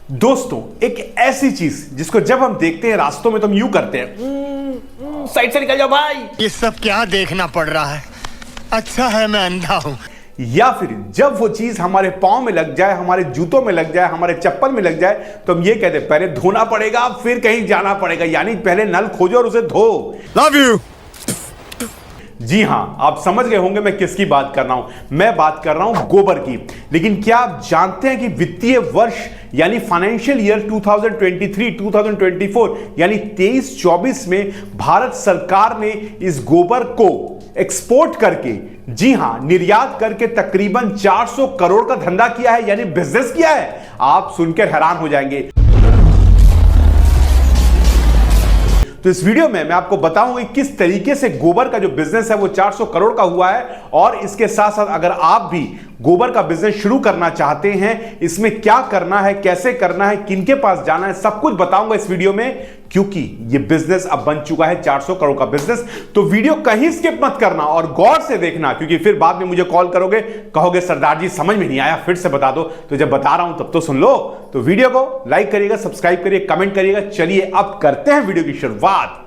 दोस्तों, एक ऐसी चीज जिसको जब हम देखते हैं रास्तों में तो हम यूं करते हैं, साइड से निकल जाओ भाई। ये सब क्या देखना पड़ रहा है? अच्छा है मैं अंधा हूं। या फिर जब वो चीज हमारे पांव में लग जाए, हमारे जूतों में लग जाए, हमारे चप्पल में लग जाए, तो हम ये कहते हैं पहले धोना पड़ेगा फिर कहीं जाना पड़ेगा, यानी पहले नल खोजो और उसे धो। Love you. जी हां, आप समझ गए होंगे मैं किसकी बात कर रहा हूं। मैं बात कर रहा हूं गोबर की। लेकिन क्या आप जानते हैं कि वित्तीय वर्ष यानी फाइनेंशियल ईयर 2023-2024 यानी 23-24 में भारत सरकार ने इस गोबर को एक्सपोर्ट करके, जी हां, निर्यात करके तकरीबन 400 करोड़ का धंधा किया है, यानी बिजनेस किया है। आप सुनकर हैरान हो जाएंगे। तो इस वीडियो में मैं आपको बताऊंगा किस तरीके से गोबर का जो बिजनेस है वो 400 करोड़ का हुआ है, और इसके साथ साथ अगर आप भी गोबर का बिजनेस शुरू करना चाहते हैं, इसमें क्या करना है, कैसे करना है, किनके पास जाना है, सब कुछ बताऊंगा इस वीडियो में, क्योंकि ये बिजनेस अब बन चुका है 400 करोड़ का बिजनेस। तो वीडियो कहीं स्किप मत करना और गौर से देखना, क्योंकि फिर बाद में मुझे कॉल करोगे, कहोगे सरदार जी समझ में नहीं आया, फिर से बता दो। तो जब बता रहा हूं तब तो सुन लो। तो वीडियो को लाइक करिएगा, सब्सक्राइब करिए, कमेंट करिएगा। चलिए अब करते हैं वीडियो की शुरुआत।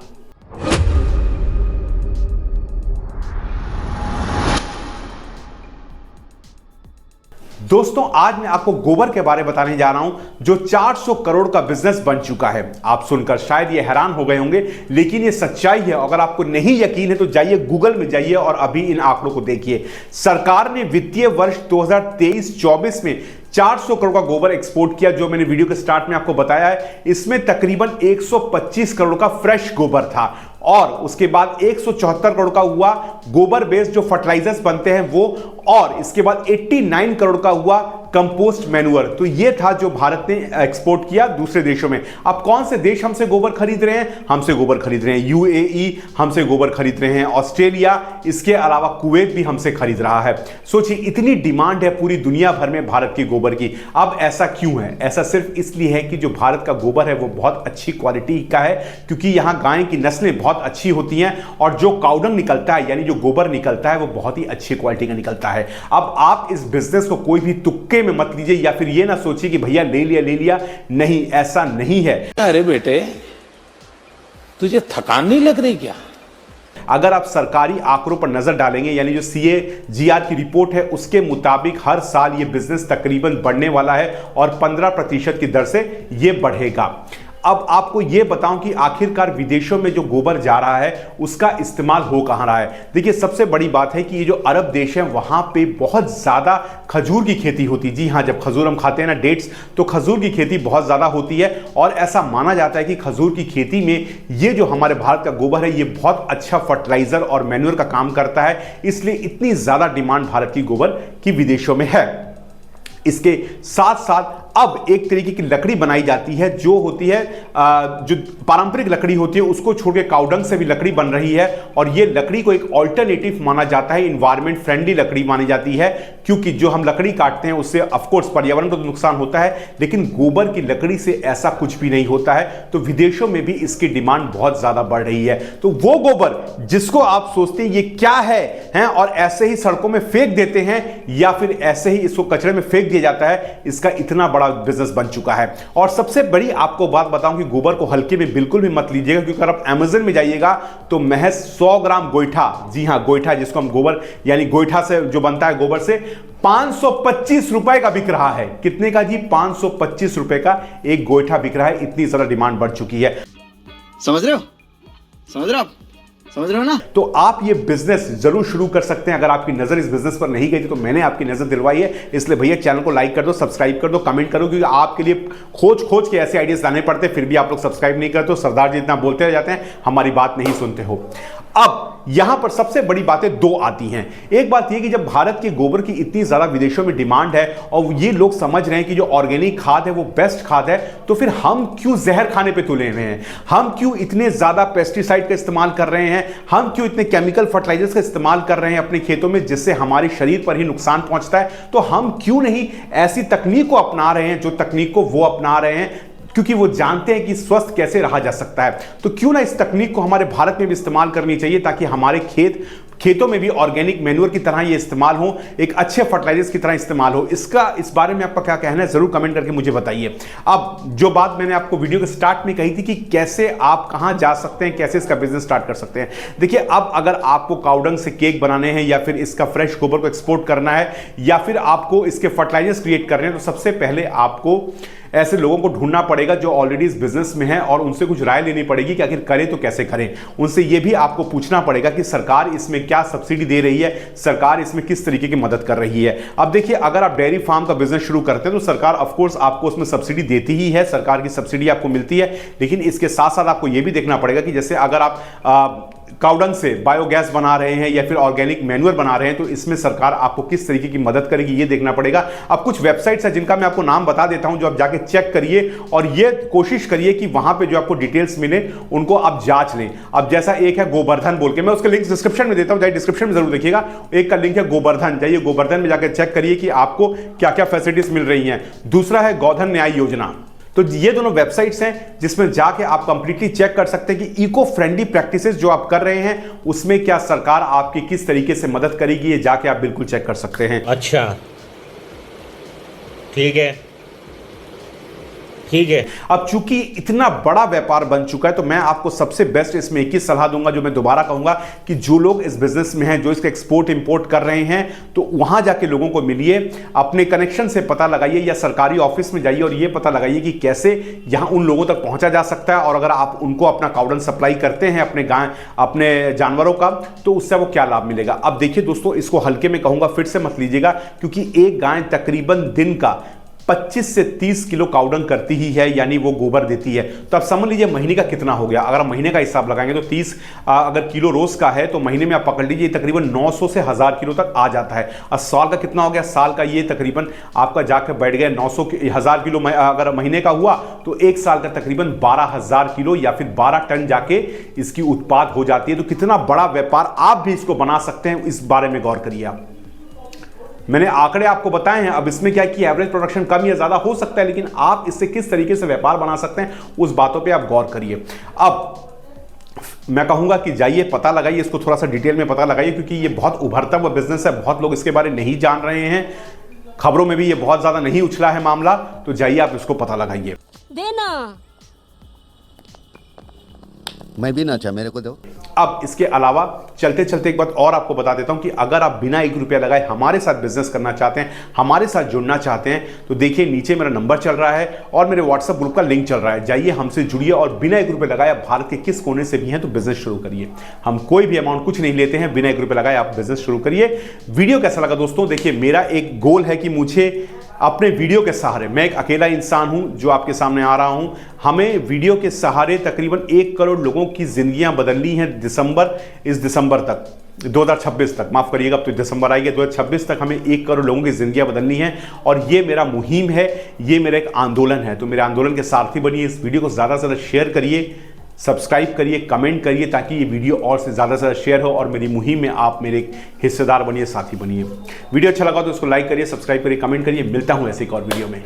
दोस्तों, आज मैं आपको गोबर के बारे में बताने जा रहा हूं जो 400 करोड़ का बिजनेस बन चुका है। आप सुनकर शायद ये हैरान हो गए होंगे, लेकिन ये सच्चाई है। अगर आपको नहीं यकीन है तो जाइए गूगल में जाइए और अभी इन आंकड़ों को देखिए। सरकार ने वित्तीय वर्ष 2023-24 में 400 करोड़ का गोबर एक्सपोर्ट किया, जो मैंने वीडियो के स्टार्ट में आपको बताया है। इसमें तकरीबन 125 करोड़ का फ्रेश गोबर था, और उसके बाद 174 करोड़ का हुआ गोबर बेस्ड जो फर्टिलाइजर्स बनते हैं वो, और इसके बाद 89 करोड़ का हुआ कंपोस्ट मैन्युअर। तो ये था जो भारत ने एक्सपोर्ट किया दूसरे देशों में। अब कौन से देश हमसे गोबर खरीद रहे हैं? हमसे गोबर खरीद रहे हैं यूएई, हमसे गोबर खरीद रहे हैं ऑस्ट्रेलिया, इसके अलावा कुवैत भी हमसे खरीद रहा है। सोचिए, इतनी डिमांड है पूरी दुनिया भर में भारत की गोबर की। अब ऐसा क्यों है? ऐसा सिर्फ इसलिए है कि जो भारत का गोबर है वो बहुत अच्छी क्वालिटी का है, क्योंकि यहां गाय की नस्लें बहुत अच्छी होती हैं, और जो काउडंग निकलता है यानी जो गोबर निकलता है वो बहुत ही अच्छी क्वालिटी का निकलता है। अब आप इस बिजनेस को कोई भी तुक्के में मत लीजिए, या फिर ये ना सोचिए कि भैया ले लिया। नहीं, ऐसा नहीं है। अरे बेटे, तुझे थकान नहीं लग रही क्या? अगर आप सरकारी आंकड़ों पर नजर डालेंगे, यानी जो CAGR की रिपोर्ट है उसके मुताबिक हर साल ये बिजनेस तकरीबन बढ़ने वाला है, और 15% की दर से ये बढ़ेगा। अब आपको यह बताऊं कि आखिरकार विदेशों में जो गोबर जा रहा है उसका इस्तेमाल हो कहां रहा है। देखिए, सबसे बड़ी बात है कि ये जो अरब देश है वहां पे बहुत ज्यादा खजूर की खेती होती है। जी हां, जब खजूर हम खाते हैं ना, डेट्स, तो खजूर की खेती बहुत ज्यादा होती है, और ऐसा माना जाता है कि खजूर की खेती में ये जो हमारे भारत का गोबर है ये बहुत अच्छा फर्टिलाइजर और मैन्योर का काम करता है, इसलिए इतनी ज्यादा डिमांड भारत की गोबर की विदेशों में है। इसके साथ साथ अब एक तरीके की लकड़ी बनाई जाती है जो होती है जो पारंपरिक लकड़ी होती है, उसको छोड़ के काउडंग से भी लकड़ी बन रही है, और ये लकड़ी को एक ऑल्टरनेटिव माना जाता है, इन्वायरमेंट फ्रेंडली लकड़ी मानी जाती है, क्योंकि जो हम लकड़ी काटते हैं उससे ऑफकोर्स पर्यावरण को तो नुकसान होता है, लेकिन गोबर की लकड़ी से ऐसा कुछ भी नहीं होता है। तो विदेशों में भी इसकी डिमांड बहुत ज्यादा बढ़ रही है। तो वो गोबर जिसको आप सोचते हैं ये क्या है और ऐसे ही सड़कों में फेंक देते हैं, या फिर ऐसे ही इसको कचरे में फेंक दिया जाता है, इसका इतना बड़ा बिजनेस बन चुका है। और सबसे बड़ी आपको बात बताऊं कि गोबर को हल्के में बिल्कुल भी मत लीजिएगा, क्योंकि अगर आप अमेज़न में जाइएगा तो महज 100 ग्राम गोईठा, जी हां गोईठा, जिसको हम गोबर यानी गोईठा से जो बनता है गोबर से, 525 रुपए का बिक रहा है। कितने का जी? 525 रुपए का एक गोईठा बिक रहा है। इतनी ज्यादा डिमांड बढ़ चुकी है। समझ रहे हो? समझ रहे हो आप? समझ रहे हो ना? तो आप ये बिजनेस जरूर शुरू कर सकते हैं। अगर आपकी नजर इस बिजनेस पर नहीं गई थी तो मैंने आपकी नजर दिलवाई है, इसलिए भैया चैनल को लाइक कर दो, सब्सक्राइब कर दो, कमेंट करो, क्योंकि आपके लिए खोज के ऐसे आइडियाज लाने पड़ते हैं, फिर भी आप लोग सब्सक्राइब नहीं करते हो। सरदार जी इतना बोलते रह जाते हैं, हमारी बात नहीं सुनते हो। अब यहां पर सबसे बड़ी बातें दो आती हैं। एक बात यह कि जब भारत के गोबर की इतनी ज्यादा विदेशों में डिमांड है और ये लोग समझ रहे हैं कि जो ऑर्गेनिक खाद है वो बेस्ट खाद है, तो फिर हम क्यों जहर खाने पे तुले हुए हैं? हम क्यों इतने ज्यादा पेस्टिसाइड का इस्तेमाल कर रहे हैं? हम क्यों इतने केमिकल फर्टिलाइजर्स का इस्तेमाल कर रहे हैं अपने खेतों में, जिससे हमारे शरीर पर ही नुकसान पहुंचता है? तो हम क्यों नहीं ऐसी तकनीक को अपना रहे हैं जो तकनीक को वो अपना रहे हैं, क्योंकि वो जानते हैं कि स्वस्थ कैसे रहा जा सकता है। तो क्यों ना इस तकनीक को हमारे भारत में भी इस्तेमाल करनी चाहिए, ताकि हमारे खेत खेतों में भी ऑर्गेनिक मैन्योर की तरह ये इस्तेमाल हो, एक अच्छे फर्टिलाइजर्स की तरह इस्तेमाल हो। इस बारे में आपका क्या कहना है जरूर कमेंट करके मुझे बताइए। अब जो बात मैंने आपको वीडियो के स्टार्ट में कही थी कि कैसे आप कहां जा सकते हैं, कैसे इसका बिजनेस स्टार्ट कर सकते हैं। देखिए, अब अगर आपको काउडंग से केक बनाने हैं या फिर इसका फ्रेश गोबर को एक्सपोर्ट करना है या फिर आपको इसके फर्टिलाइजर्स क्रिएट करने हैं, तो सबसे पहले आपको ऐसे लोगों को ढूंढना पड़ेगा जो ऑलरेडी इस बिजनेस में है और उनसे कुछ राय लेनी पड़ेगी कि आखिर करें तो कैसे करें। उनसे यह भी आपको पूछना पड़ेगा कि सरकार इसमें क्या सब्सिडी दे रही है, सरकार इसमें किस तरीके की मदद कर रही है। अब देखिए, अगर आप डेयरी फार्म का बिजनेस शुरू करते हैं तो सरकार ऑफ कोर्स आपको उसमें सब्सिडी देती ही है, सरकार की सब्सिडी आपको मिलती है। लेकिन इसके साथ साथ आपको यह भी देखना पड़ेगा कि जैसे अगर आप काउडंग से बायोगैस बना रहे हैं या फिर ऑर्गेनिक मैन्योर बना रहे हैं, तो इसमें सरकार आपको किस तरीके की मदद करेगी ये देखना पड़ेगा। अब कुछ वेबसाइट्स हैं जिनका मैं आपको नाम बता देता हूं, जो आप जाके चेक करिए और ये कोशिश करिए कि वहां पे जो आपको डिटेल्स मिले उनको आप जांच लें। अब जैसा एक है गोवर्धन बोल के, मैं उसका लिंक डिस्क्रिप्शन में देता हूं, जाइए डिस्क्रिप्शन में जरूर देखिएगा। एक का लिंक है गोवर्धन, जाइए गोवर्धन में जाकर चेक करिए कि आपको क्या क्या फैसिलिटीज मिल रही हैं। दूसरा है गोधन न्याय योजना। तो ये दोनों वेबसाइट्स हैं जिसमें जाके आप कंप्लीटली चेक कर सकते हैं कि इको फ्रेंडली प्रैक्टिसेस जो आप कर रहे हैं उसमें क्या सरकार आपकी किस तरीके से मदद करेगी, ये जाके आप बिल्कुल चेक कर सकते हैं। अच्छा, ठीक है, ठीक है। अब चूंकि इतना बड़ा व्यापार बन चुका है तो मैं आपको सबसे बेस्ट इसमें एक ही सलाह दूंगा, जो मैं दोबारा कहूंगा कि जो लोग इस बिजनेस में हैं, जो इसका एक्सपोर्ट इंपोर्ट कर रहे हैं, तो वहां जाके लोगों को मिलिए, अपने कनेक्शन से पता लगाइए या सरकारी ऑफिस में जाइए और यह पता लगाइए कि कैसे यहां उन लोगों तक पहुंचा जा सकता है। और अगर आप उनको अपना काउडन सप्लाई करते हैं अपने जानवरों का, तो उससे वो क्या लाभ मिलेगा। अब देखिए दोस्तों, इसको हल्के में कहूंगा, फिर से मत लीजिएगा, क्योंकि एक गाय तकरीबन दिन का 25 से 30 किलो काउडंग करती ही है, यानी वो गोबर देती है। तो आप समझ लीजिए महीने का कितना हो गया। अगर आप महीने का हिसाब लगाएंगे तो 30 अगर किलो रोज का है तो महीने में आप पकड़ लीजिए तकरीबन 900 से 1000 किलो तक आ जाता है। और साल का कितना हो गया, साल का ये तकरीबन आपका जाकर बैठ गया 1000 किलो। अगर महीने का हुआ तो एक साल का तकरीबन 12000 किलो या फिर 12 टन जाके इसकी उत्पाद हो जाती है। तो कितना बड़ा व्यापार आप भी इसको बना सकते हैं, इस बारे में गौर करिए आप। मैंने आंकड़े आपको बताए हैं। अब इसमें क्या है कि एवरेज प्रोडक्शन कम या ज्यादा हो सकता है, लेकिन आप इससे किस तरीके से व्यापार बना सकते हैं उस बातों पे आप गौर करिए। अब मैं कहूंगा कि जाइए पता लगाइए, इसको थोड़ा सा डिटेल में पता लगाइए, क्योंकि ये बहुत उभरता हुआ बिजनेस है, बहुत लोग इसके बारे में नहीं जान रहे हैं, खबरों में भी ये बहुत ज्यादा नहीं उछला है मामला। तो जाइए आप इसको पता लगाइए। देना मैं भी ना चाह, मेरे को दो। अब इसके अलावा चलते चलते एक बात और आपको बता देता हूं कि अगर आप बिना 1 रुपया लगाए हमारे साथ बिजनेस करना चाहते हैं, हमारे साथ जुड़ना चाहते हैं, तो देखिए नीचे मेरा नंबर चल रहा है और मेरे व्हाट्सएप ग्रुप का लिंक चल रहा है। जाइए हमसे जुड़िए और बिना 1 रुपये लगाए आप भारत के किस कोने से भी हैं तो बिजनेस शुरू करिए। हम कोई भी अमाउंट कुछ नहीं लेते हैं, बिना 1 रुपये लगाए आप बिजनेस शुरू करिए। वीडियो कैसा लगा दोस्तों, देखिए मेरा एक गोल है कि मुझे अपने वीडियो के सहारे, मैं एक अकेला इंसान हूं जो आपके सामने आ रहा हूं, हमें वीडियो के सहारे तकरीबन 1 करोड़ लोगों की जिंदगियां बदलनी है इस दिसंबर तक, 2026 तक, माफ करिएगा, अब तो दिसंबर आएगा, 2026 तक हमें 1 करोड़ लोगों की जिंदगियां बदलनी है। और ये मेरा मुहिम है, ये मेरा एक आंदोलन है। तो मेरे आंदोलन के सारथी बनिए, इस वीडियो को ज्यादा से ज्यादा शेयर करिए, सब्सक्राइब करिए, कमेंट करिए, ताकि ये वीडियो और से ज़्यादा शेयर हो और मेरी मुहिम में आप मेरे हिस्सेदार बनिए, साथी बनिए। वीडियो अच्छा लगा तो उसको लाइक करिए, सब्सक्राइब करिए, कमेंट करिए। मिलता हूँ ऐसे एक और वीडियो में।